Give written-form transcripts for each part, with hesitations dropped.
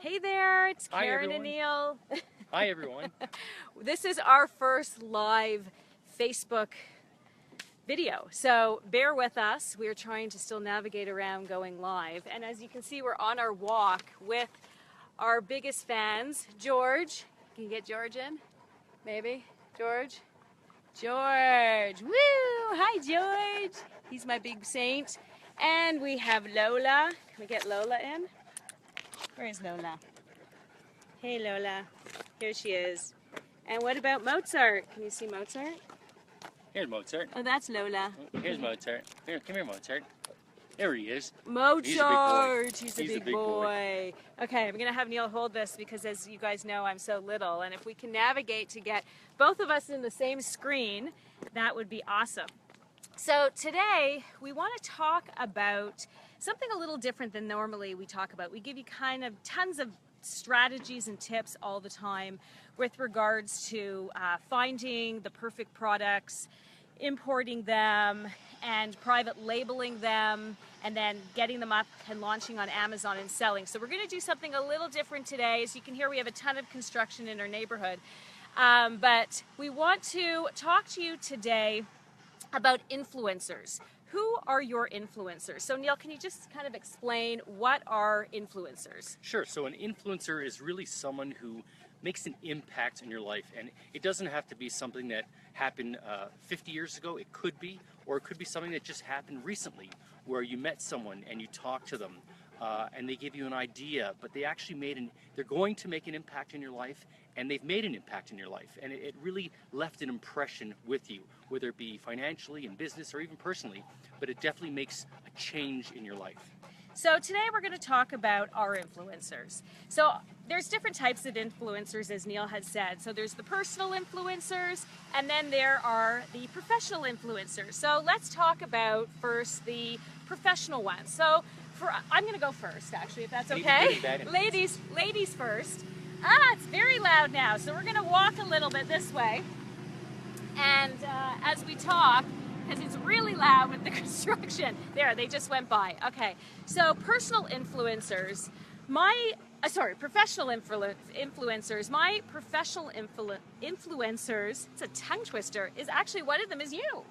Hey there, it's Hi, Karen and everyone. Neil. Hi, everyone. This is our first live Facebook video, so bear with us. We're trying to still navigate around going live, and as you can see, we're on our walk with our biggest fans. George, can you get George in? Maybe? George? George! Woo! Hi, George! He's my big saint. And we have Lola. Can we get Lola in? Where is Lola? Hey Lola, here she is. And what about Mozart? Can you see Mozart? Here's Mozart. Oh, that's Lola. Here's Mozart. Come here, Mozart. There he is. Mozart! He's a a big big boy. Okay, I'm gonna have Neil hold this because as you guys know, I'm so little. And if we can navigate to get both of us in the same screen, that would be awesome. So today we want to talk about something a little different than normally we talk about. We give you kind of tons of strategies and tips all the time with regards to finding the perfect products, importing them, and private labeling them, and then getting them up and launching on Amazon and selling. So we're going to do something a little different today. As you can hear, we have a ton of construction in our neighborhood. But we want to talk to you today about influencers. Who are your influencers? So Neil, can you just kind of explain what are influencers? Sure. So an influencer is really someone who makes an impact in your life, and it doesn't have to be something that happened 50 years ago. It could be, or it could be something that just happened recently, where you met someone and you talked to them, and they give you an idea, but they actually they're going to make an impact in your life, and they've made an impact in your life, and it really left an impression with you, whether it be financially, in business, or even personally, but it definitely makes a change in your life. So today we're going to talk about our influencers. So there's different types of influencers, as Neil has said. So there's the personal influencers, and then there are the professional influencers. So let's talk about first the professional ones. So I'm going to go first, actually, if that's okay. Ladies first. It's very loud now, so we're going to walk a little bit this way. And as we talk, because it's really loud with the construction. There, they just went by. Okay, so professional influencers. My professional influencers, it's a tongue twister, is actually one of them is you.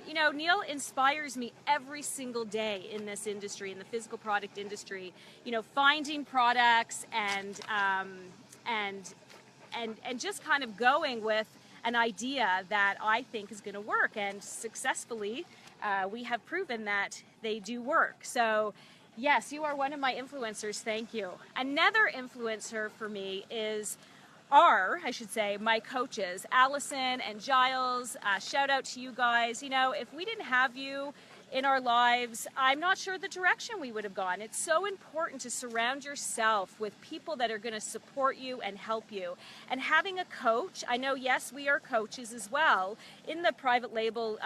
You know, Neil inspires me every single day in this industry, in the physical product industry. You know, finding products and just kind of going with an idea that I think is going to work, and successfully we have proven that they do work. So yes, you are one of my influencers. Thank you. Another influencer for me are my coaches, Allison and Giles. Shout out to you guys. You know, if we didn't have you in our lives, I'm not sure the direction we would have gone. It's so important to surround yourself with people that are going to support you and help you. And having a coach, I know, yes, we are coaches as well in the private label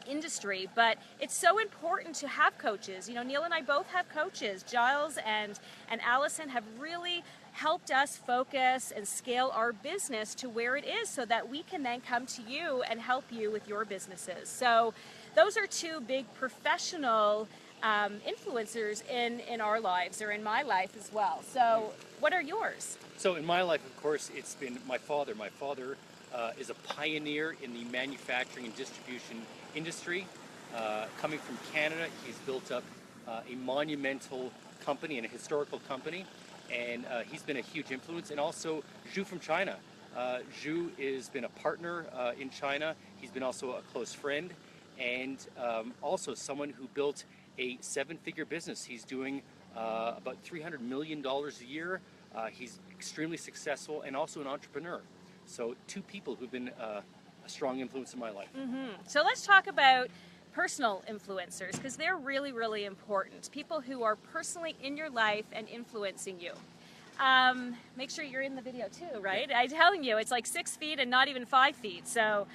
industry, but it's so important to have coaches. You know, Neil and I both have coaches. Giles and Allison have really helped us focus and scale our business to where it is so that we can then come to you and help you with your businesses. So those are two big professional influencers in our lives, or in my life as well. So what are yours? So in my life, of course, it's been my father. My father is a pioneer in the manufacturing and distribution industry. Coming from Canada, he's built up a monumental company and a historical company, and he's been a huge influence. And also Zhu from China. Zhu has been a partner in China. He's been also a close friend, and also someone who built a 7-figure business. He's doing about $300 million a year. He's extremely successful and also an entrepreneur. So two people who've been a strong influence in my life. So let's talk about personal influencers, because they're really, really important. People who are personally in your life and influencing you. Make sure you're in the video too, right? I'm telling you, it's like 6 feet and not even 5 feet. So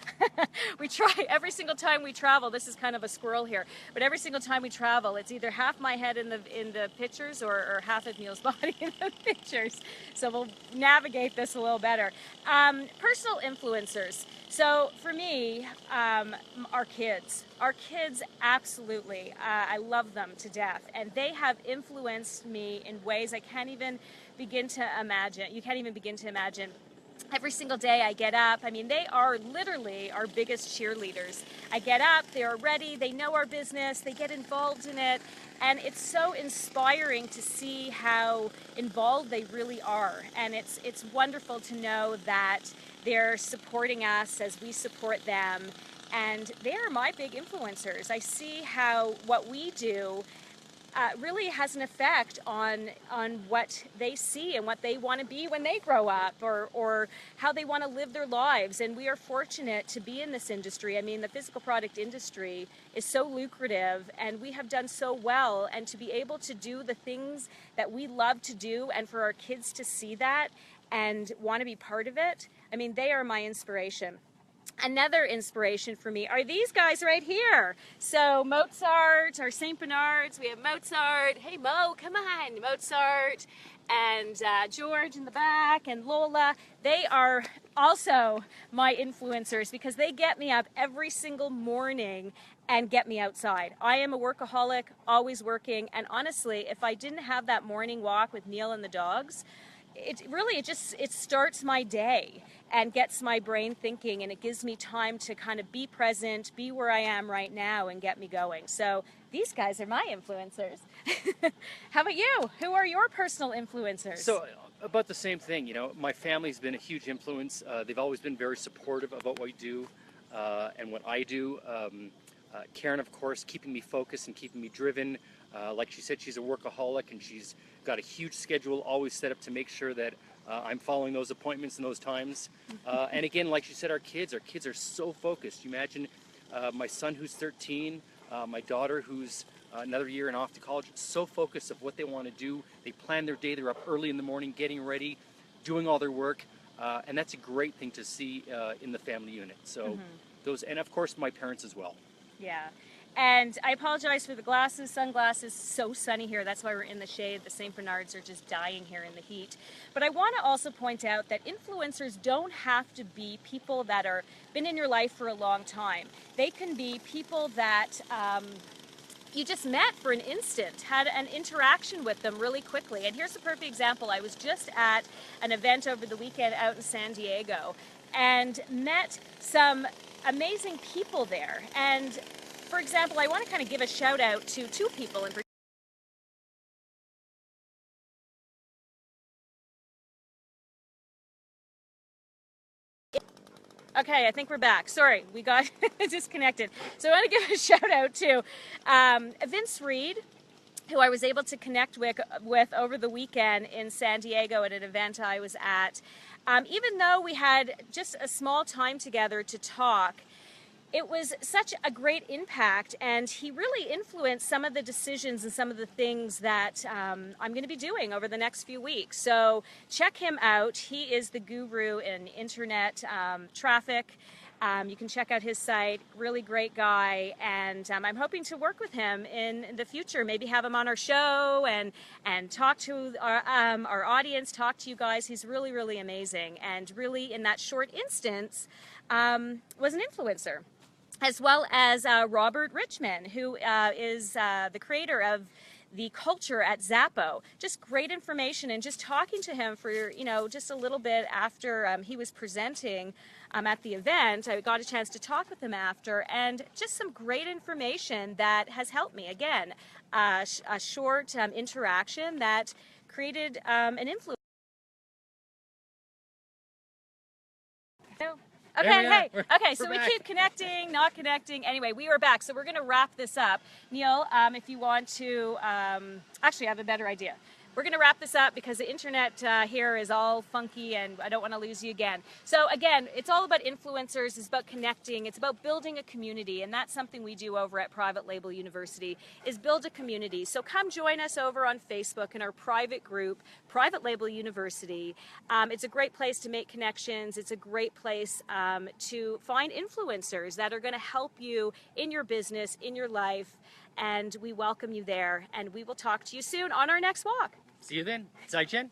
we try every single time we travel. This is kind of a squirrel here, but every single time we travel, it's either half my head in the pictures or half of Neil's body in the pictures. So we'll navigate this a little better. Personal influencers. So for me, our kids. Our kids, absolutely. I love them to death. And they have influenced me in ways I can't even begin to imagine. You can't even begin to imagine. Every single day I get up. I mean, they are literally our biggest cheerleaders. I get up, they are ready, they know our business, they get involved in it. And it's so inspiring to see how involved they really are. And it's wonderful to know that they're supporting us as we support them. And they are my big influencers. I see how what we do really has an effect on what they see and what they want to be when they grow up, or how they want to live their lives. And we are fortunate to be in this industry. I mean, the physical product industry is so lucrative, and we have done so well. And to be able to do the things that we love to do, and for our kids to see that and want to be part of it, I mean, they are my inspiration. Another inspiration for me are these guys right here. So Mozart, our St. Bernards, we have Mozart. Hey Mo, come on, Mozart. And George in the back, and Lola. They are also my influencers because they get me up every single morning and get me outside. I am a workaholic, always working. And honestly, if I didn't have that morning walk with Neil and the dogs, it starts my day and gets my brain thinking, and it gives me time to kind of be present, be where I am right now, and get me going. So these guys are my influencers. How about you? Who are your personal influencers? So about the same thing, you know, my family's been a huge influence. They've always been very supportive of what we do and what I do. Karen, of course, keeping me focused and keeping me driven. Like she said, she's a workaholic, and she's got a huge schedule always set up to make sure that I'm following those appointments and those times. And again, like she said, our kids are so focused. You imagine my son who's 13, my daughter who's another year and off to college, so focused of what they want to do. They plan their day. They're up early in the morning, getting ready, doing all their work. And that's a great thing to see in the family unit. So those, and of course my parents as well. Yeah. And I apologize for the glasses, sunglasses. So sunny here. That's why we're in the shade. The St. Bernards are just dying here in the heat. But I want to also point out that influencers don't have to be people that are been in your life for a long time. They can be people that you just met for an instant, had an interaction with them really quickly. And here's a perfect example. I was just at an event over the weekend out in San Diego and met some amazing people there. And for example, I want to kind of give a shout out to two people in particular. Okay, I think we're back. Sorry, we got disconnected. So I want to give a shout out to Vince Reed, who I was able to connect with over the weekend in San Diego at an event I was at. Even though we had just a small time together to talk, it was such a great impact, and he really influenced some of the decisions and some of the things that I'm going to be doing over the next few weeks. So check him out. He is the guru in internet traffic. You can check out his site. Really great guy, and I'm hoping to work with him in the future. Maybe have him on our show and talk to our audience, talk to you guys. He's really, really amazing, and really in that short instance was an influencer. As well as Robert Richman, who is the creator of the culture at Zappo. Just great information, and just talking to him for, just a little bit after he was presenting at the event. I got a chance to talk with him after, and just some great information that has helped me. Again, a short interaction that created an influence. Okay, so we keep connecting, not connecting. Anyway, we are back, so we're going to wrap this up. Neil, if you want to, actually I have a better idea. We're going to wrap this up because the internet here is all funky, and I don't want to lose you again. So again, it's all about influencers, it's about connecting, it's about building a community, and that's something we do over at Private Label University, is build a community. So come join us over on Facebook in our private group, Private Label University. It's a great place to make connections. It's a great place to find influencers that are going to help you in your business, in your life, and we welcome you there, and we will talk to you soon on our next walk. See you then. 再见.